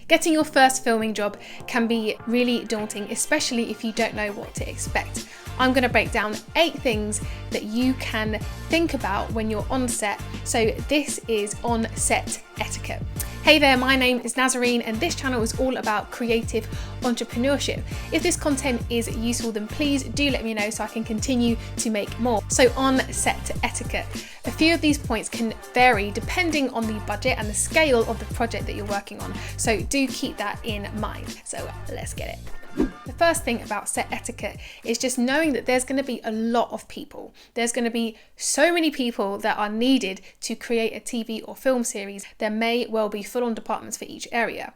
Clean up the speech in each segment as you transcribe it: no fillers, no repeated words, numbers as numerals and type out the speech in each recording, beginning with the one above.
Getting your first filming job can be really daunting, especially if you don't know what to expect. I'm going to break down 8 things that you can think about when you're on set. So this is on set etiquette. Hey there, my name is Nazerene and this channel is all about creative entrepreneurship. If this content is useful, then please do let me know so I can continue to make more. So on set etiquette, a few of these points can vary depending on the budget and the scale of the project that you're working on. So do keep that in mind. So let's get it. The first thing about set etiquette is just knowing that there's going to be a lot of people. There's going to be so many people that are needed to create a TV or film series. There may well be full-on departments for each area.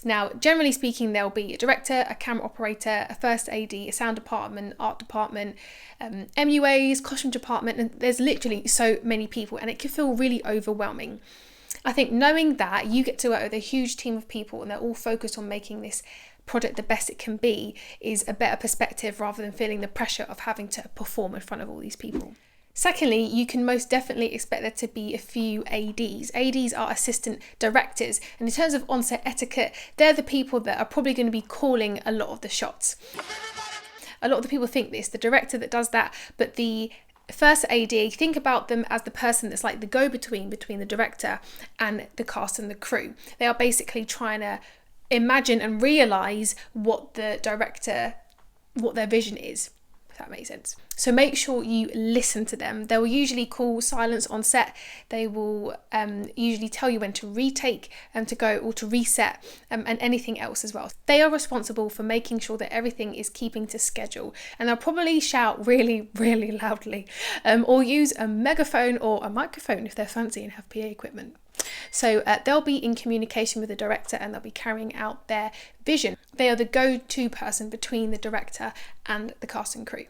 Now, generally speaking, there'll be a director, a camera operator, a first AD, a sound department, art department, MUAs, costume department, and there's literally so many people and it can feel really overwhelming. I think knowing that you get to work with a huge team of people and they're all focused on making this project the best it can be is a better perspective rather than feeling the pressure of having to perform in front of all these people. Secondly, you can most definitely expect there to be a few ADs. ADs are assistant directors, and in terms of on-set etiquette, they're the people that are probably going to be calling a lot of the shots. A lot of the people think it's the director that does that, but the first AD, think about them as the person that's like the go-between between the director and the cast and the crew. They are basically trying to imagine and realise what the director, what their vision is, if that makes sense. So make sure you listen to them. They will usually call silence on set. They will usually tell you when to retake and to go or to reset and anything else as well. They are responsible for making sure that everything is keeping to schedule, and they'll probably shout really, really loudly or use a megaphone or a microphone if they're fancy and have PA equipment. So they'll be in communication with the director and they'll be carrying out their vision. They are the go-to person between the director and the cast and crew.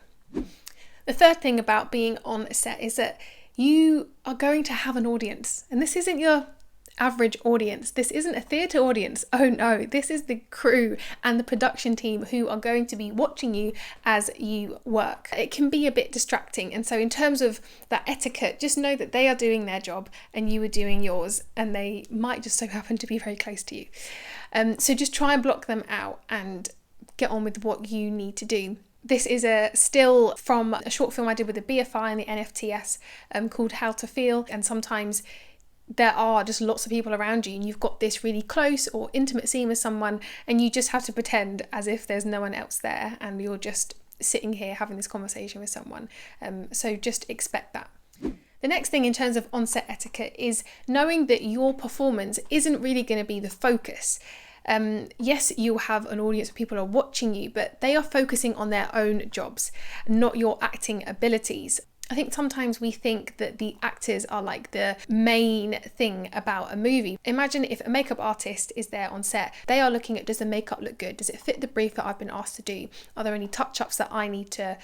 The third thing about being on a set is that you are going to have an audience, and this isn't your average audience. This isn't a theatre audience. Oh no, this is the crew and the production team who are going to be watching you as you work. It can be a bit distracting, and so in terms of that etiquette, just know that they are doing their job and you are doing yours, and they might just so happen to be very close to you. So just try and block them out and get on with what you need to do. This is a still from a short film I did with the BFI and the NFTS called How to Feel, and sometimes there are just lots of people around you and you've got this really close or intimate scene with someone and you just have to pretend as if there's no one else there and you're just sitting here having this conversation with someone. So just expect that. The next thing in terms of on-set etiquette is knowing that your performance isn't really going to be the focus. Yes, you'll have an audience of people who are watching you, but they are focusing on their own jobs, not your acting abilities. I think sometimes we think that the actors are like the main thing about a movie. Imagine if a makeup artist is there on set, they are looking at, does the makeup look good? Does it fit the brief that I've been asked to do? Are there any touch-ups that I need to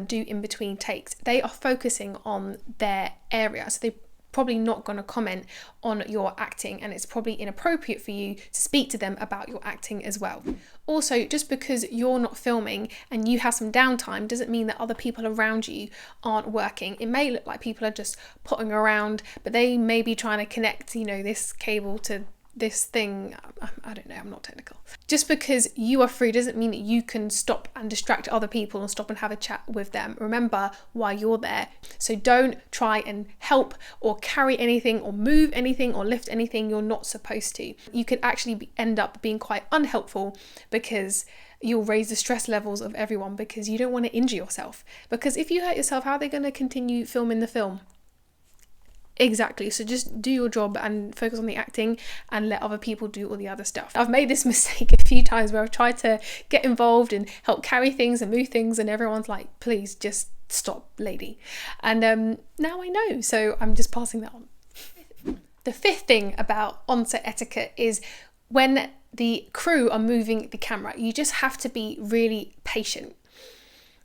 do in between takes? They are focusing on their area, so they probably not going to comment on your acting, and it's probably inappropriate for you to speak to them about your acting as well. Also, just because you're not filming and you have some downtime doesn't mean that other people around you aren't working. It may look like people are just potting around, but they may be trying to connect, this cable to this thing. I don't know, I'm not technical. Just because you are free doesn't mean that you can stop and distract other people and stop and have a chat with them. Remember why you're there. So don't try and help or carry anything or move anything or lift anything you're not supposed to. You could actually end up being quite unhelpful because you'll raise the stress levels of everyone because you don't want to injure yourself. Because if you hurt yourself, how are they going to continue filming the film? Exactly. So just do your job and focus on the acting and let other people do all the other stuff. I've made this mistake a few times where I've tried to get involved and help carry things and move things, and everyone's like, please just stop, lady. And now I know, so I'm just passing that on. The fifth thing about on-set etiquette is when the crew are moving the camera, you just have to be really patient.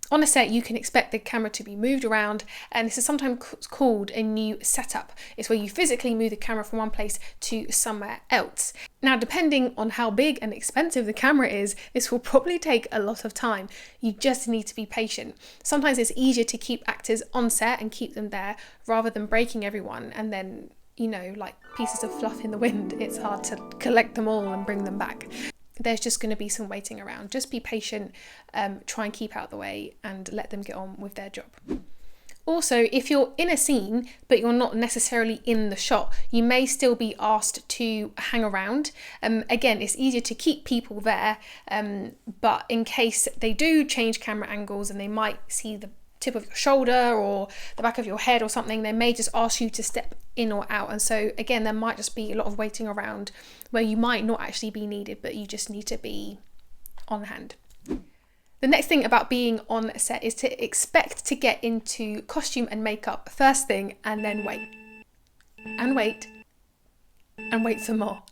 On a set, you can expect the camera to be moved around, and this is sometimes called a new setup. It's where you physically move the camera from one place to somewhere else. Now, depending on how big and expensive the camera is, this will probably take a lot of time. You just need to be patient. Sometimes it's easier to keep actors on set and keep them there rather than breaking everyone and then you know, like pieces of fluff in the wind. It's hard to collect them all and bring them back. There's just going to be some waiting around. Just be patient, try and keep out of the way and let them get on with their job. Also, if you're in a scene, but you're not necessarily in the shot, you may still be asked to hang around. Again, it's easier to keep people there, but in case they do change camera angles and they might see the tip of your shoulder or the back of your head or something, they may just ask you to step in or out. And so again, there might just be a lot of waiting around where you might not actually be needed, but you just need to be on hand. The next thing about being on set is to expect to get into costume and makeup first thing, and then wait and wait and wait some more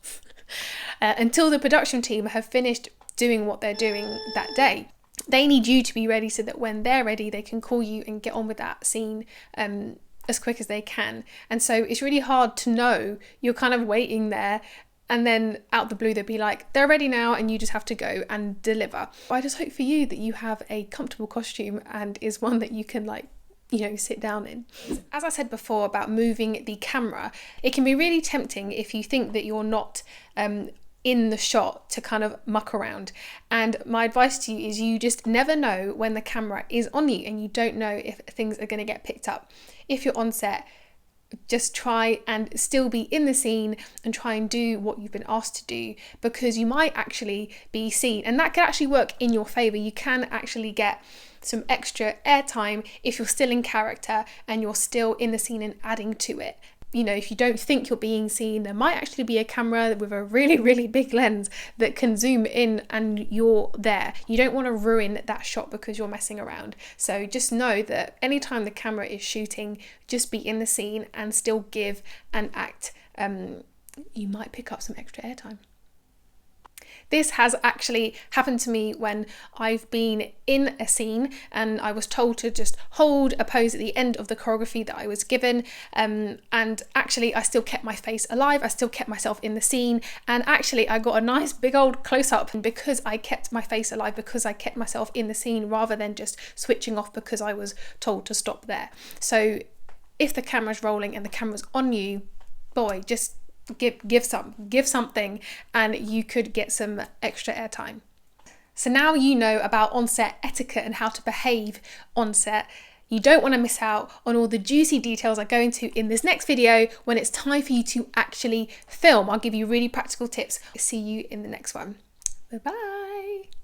until the production team have finished doing what they're doing that day. They need you to be ready so that when they're ready, they can call you and get on with that scene as quick as they can. And so it's really hard to know. You're kind of waiting there, and then out the blue they'll be like, they're ready now, and you just have to go and deliver. I just hope for you that you have a comfortable costume and is one that you can, like, you know, sit down in. As I said before about moving the camera, it can be really tempting if you think that you're not in the shot to kind of muck around. And my advice to you is you just never know when the camera is on you, and you don't know if things are going to get picked up. If you're on set, just try and still be in the scene and try and do what you've been asked to do, because you might actually be seen, and that could actually work in your favor. You can actually get some extra airtime if you're still in character and you're still in the scene and adding to it. You know, if you don't think you're being seen, there might actually be a camera with a really, really big lens that can zoom in and you're there. You don't want to ruin that shot because you're messing around. So just know that anytime the camera is shooting, just be in the scene and still give and act. You might pick up some extra airtime. This has actually happened to me when I've been in a scene and I was told to just hold a pose at the end of the choreography that I was given, and actually I still kept my face alive, I still kept myself in the scene, and actually I got a nice big old close-up because I kept my face alive, because I kept myself in the scene rather than just switching off because I was told to stop there. So if the camera's rolling and the camera's on you, boy, just give something and you could get some extra airtime. So now you know about on-set etiquette and how to behave on set. You don't want to miss out on all the juicy details I go into in this next video when it's time for you to actually film. I'll give you really practical tips. See you in the next one. Bye-bye.